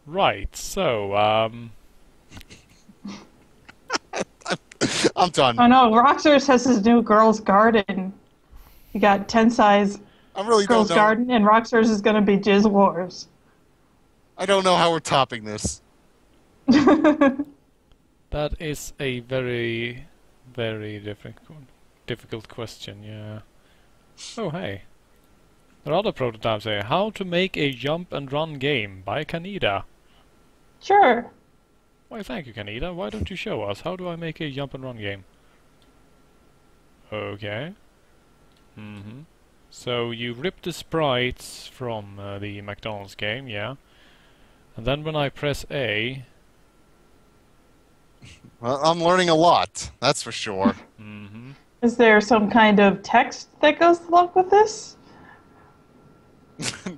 Right, so, I'm done. Oh no, Roxers has his new girls' garden. You got 10 size I really don't girls' know. garden, and Roxers is going to be Jizz Wars. I don't know how we're topping this. that is a very, very difficult question, yeah. Oh, hey. There are other prototypes here. How to make a jump and run game by Kaneda. Sure. Why, thank you, Kaneda. Why don't you show us? How do I make a jump and run game? Okay. So you rip the sprites from the McDonald's game, yeah. And then when I press A... Well, I'm learning a lot, that's for sure. Is there some kind of text that goes along with this?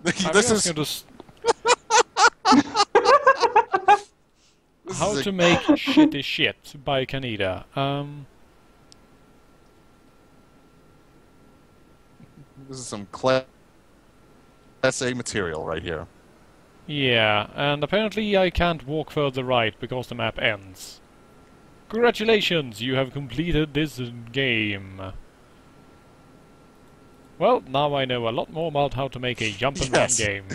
This is... How to make shitty shit by Kaneda. This is some Class A material right here. Yeah, and apparently I can't walk further right because the map ends. Congratulations, you have completed this game. Well, now I know a lot more about how to make a jump and run game.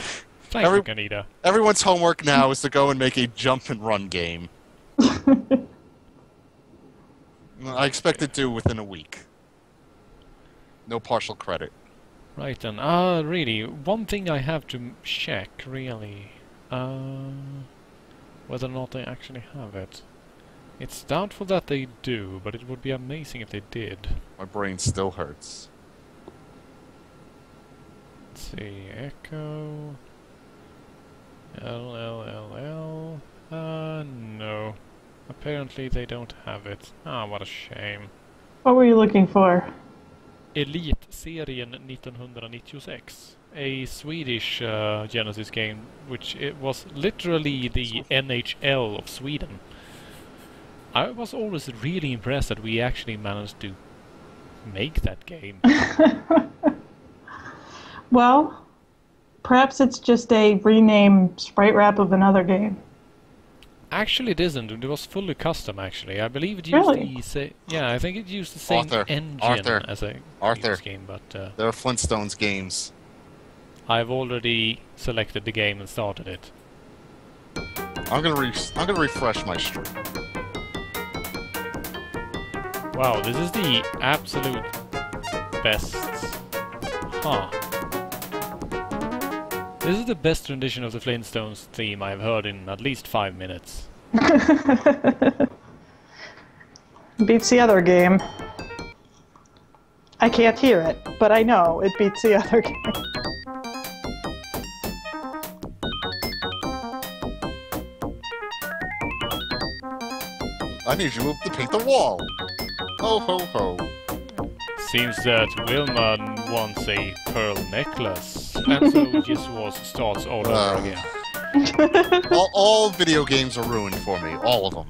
Thank you, Kaneda. Everyone's homework now is to go and make a jump and run game. I expect it to within a week. No partial credit. Right then, really, one thing I have to check, really, whether or not they actually have it. It's doubtful that they do, but it would be amazing if they did. My brain still hurts. Let's see, Echo... LLLL... no. Apparently they don't have it. Ah, what a shame. What were you looking for? Elitserien 1996. A Swedish Genesis game, which it was literally the NHL of Sweden. I was always really impressed that we actually managed to make that game. Well, perhaps it's just a rename sprite wrap of another game. Actually, it isn't. It was fully custom, actually. I believe it used yeah, I think it used the same engine as a previous game, but... there are Flintstones games. I've already selected the game and started it. I'm gonna refresh my stream. Wow, this is the absolute best... Huh. This is the best rendition of the Flintstones theme I've heard in at least 5 minutes. Beats the other game. I can't hear it, but I know it beats the other game. I need you to paint the wall. Ho ho ho. Seems that Wilma wants a pearl necklace, and so Jizz Wars starts all over again. all video games are ruined for me, all of them.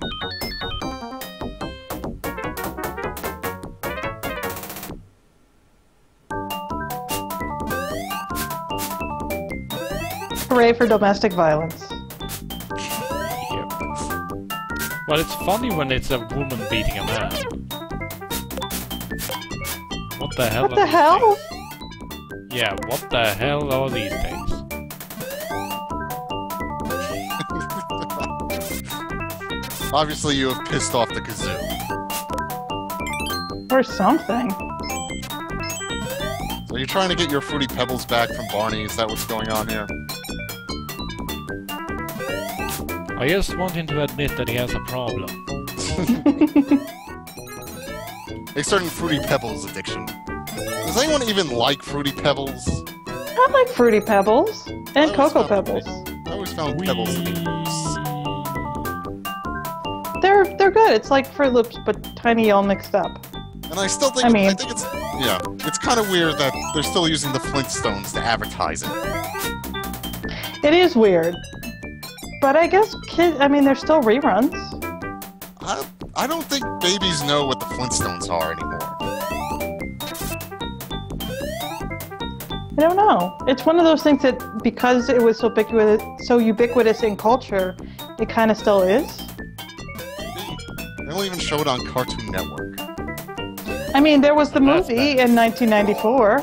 Hooray for domestic violence. Yep. Well, it's funny when it's a woman beating a man. What the hell? What the hell? Yeah, what the hell are these things? Obviously, you have pissed off the kazoo. Or something. So you're trying to get your Fruity Pebbles back from Barney? Is that what's going on here? I just want him to admit that he has a problem. A certain Fruity Pebbles addiction. Does anyone even like Fruity Pebbles? I like Fruity Pebbles. And Cocoa Pebbles. I always found Pebbles to be gross. They're good. It's like Fruit Loops, but tiny all mixed up. And I still think, I think it's, yeah, it's kind of weird that they're still using the Flintstones to advertise it. It is weird. But I guess kids, I mean, they're still reruns. I don't think babies know what the Flintstones are anymore. I don't know. It's one of those things that, because it was so ubiquitous in culture, it kind of still is. They don't even show it on Cartoon Network. I mean, there was the movie in 1994.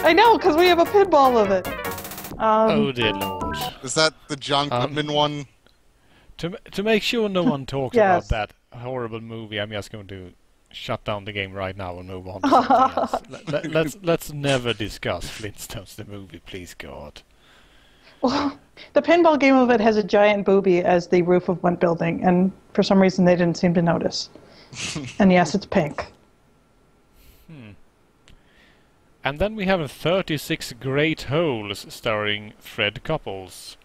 I know, because we have a pinball of it. Oh dear lord. Is that the John Goodman one? To make sure no one talks Yes. about that horrible movie, I'm just going to shut down the game right now and move on to something else. Let's never discuss Flintstones the movie, please God. Well, the pinball game of it has a giant booby as the roof of one building, and for some reason they didn't seem to notice. And yes, it's pink. And then we have 36 Great Holes starring Fred Couples.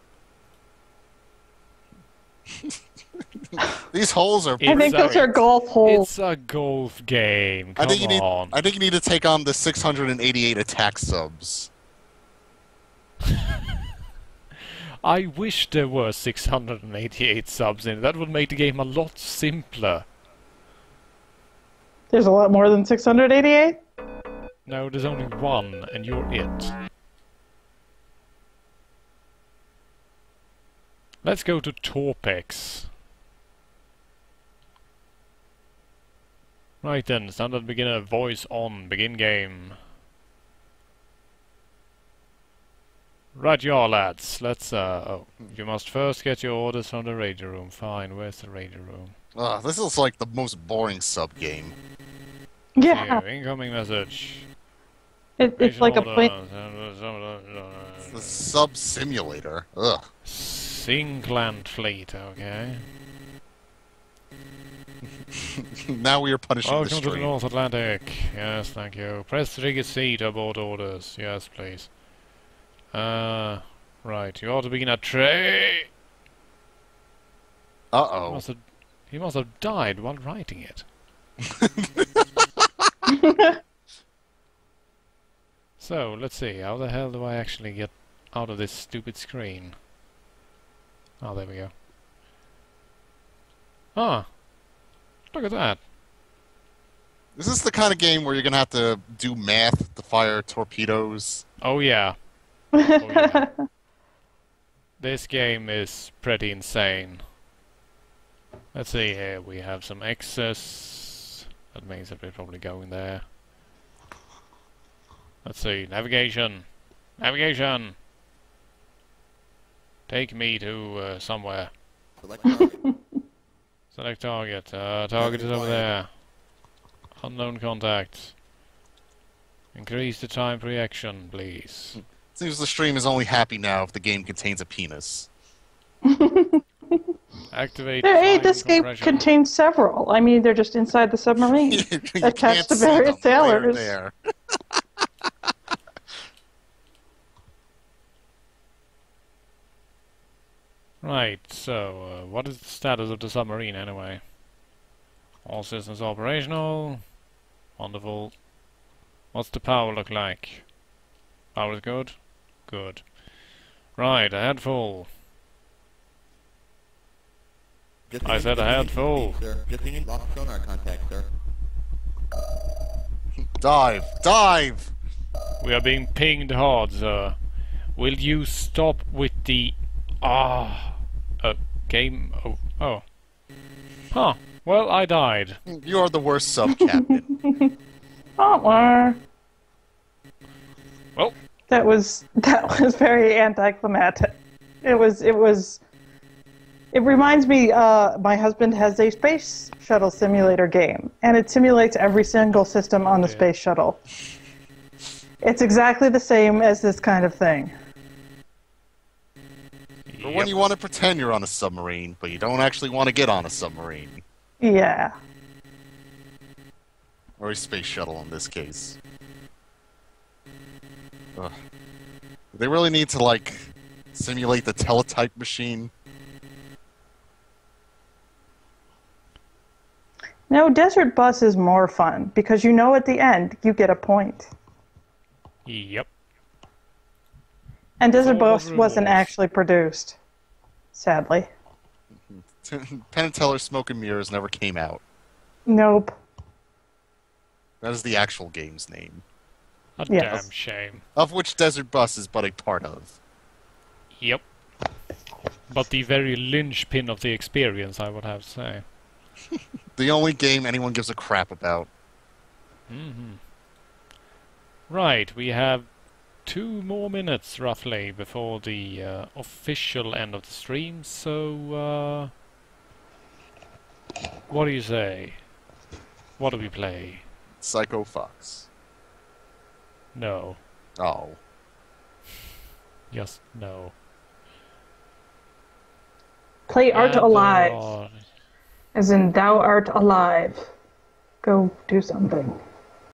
These holes are. I think those are golf holes. It's a golf game. Come I think on. I think you need to take on the 688 attack subs. I wish there were 688 subs in it. That would make the game a lot simpler. There's a lot more than 688? No, there's only one, and you're it. Let's go to Torpex. Right then, standard beginner, voice on, begin game. Right, y'all lads, let's, you must first get your orders from the radio room. Fine, where's the radio room? This is like the most boring sub game. Yeah. Here, incoming message. It's like a plane. It's the sub simulator. Ugh. Sinkland Fleet, okay. Now we are punishing the Welcome to the stream. North Atlantic. Yes, thank you. Press trigger C to abort orders. Yes, please. Right. You ought to begin a tray. Uh-oh. He must have died while writing it. So, let's see. How the hell do I actually get out of this stupid screen? Oh, there we go. Ah. Look at that. Is this the kind of game where you're gonna have to do math to fire torpedoes? Oh yeah. Oh, yeah. This game is pretty insane. Let's see here. We have some excess. That means that we're probably going there. Let's see. Navigation. Navigation. Take me to somewhere. Select target. Select target. Target is over there. Unknown contact. Increase the time per reaction, please. Seems the stream is only happy now if the game contains a penis. Activate. Hey, time this game compression. contains several. I mean, they're just inside the submarine. You Attached can't to see various them. They're sailors. there. Right, so, what is the status of the submarine anyway? All systems operational. Wonderful. What's the power look like? Power is good? Good. Right, a head full. I said a head full. Sir, just need lost sonar contact, sir. Dive! Dive! We are being pinged hard, sir. Will you stop with the... game... Oh. Huh. Well, I died. You are the worst sub-captain. Don't worry. Well. That was very anticlimactic. It reminds me, my husband has a space shuttle simulator game, and it simulates every single system on the space shuttle. It's exactly the same as this kind of thing. For when you want to pretend you're on a submarine, but you don't actually want to get on a submarine. Yeah. Or a space shuttle in this case. Ugh. They really need to, like, simulate the teletype machine. No, Desert Bus is more fun, because you know at the end you get a point. Yep. And Desert Full of Bus wasn't rewards. actually produced, sadly. Penn and Teller's Smoke and Mirrors never came out. Nope. That is the actual game's name. A Yes. damn shame. Of which Desert Bus is but a part of. Yep. But the very linchpin of the experience, I would have to say. The only game anyone gives a crap about. Right, we have 2 more minutes, roughly, before the official end of the stream, so, what do you say? What do we play? Psycho Fox. No. Oh. Just no. Play Art Alive. Lord. As in, thou art alive. Go do something.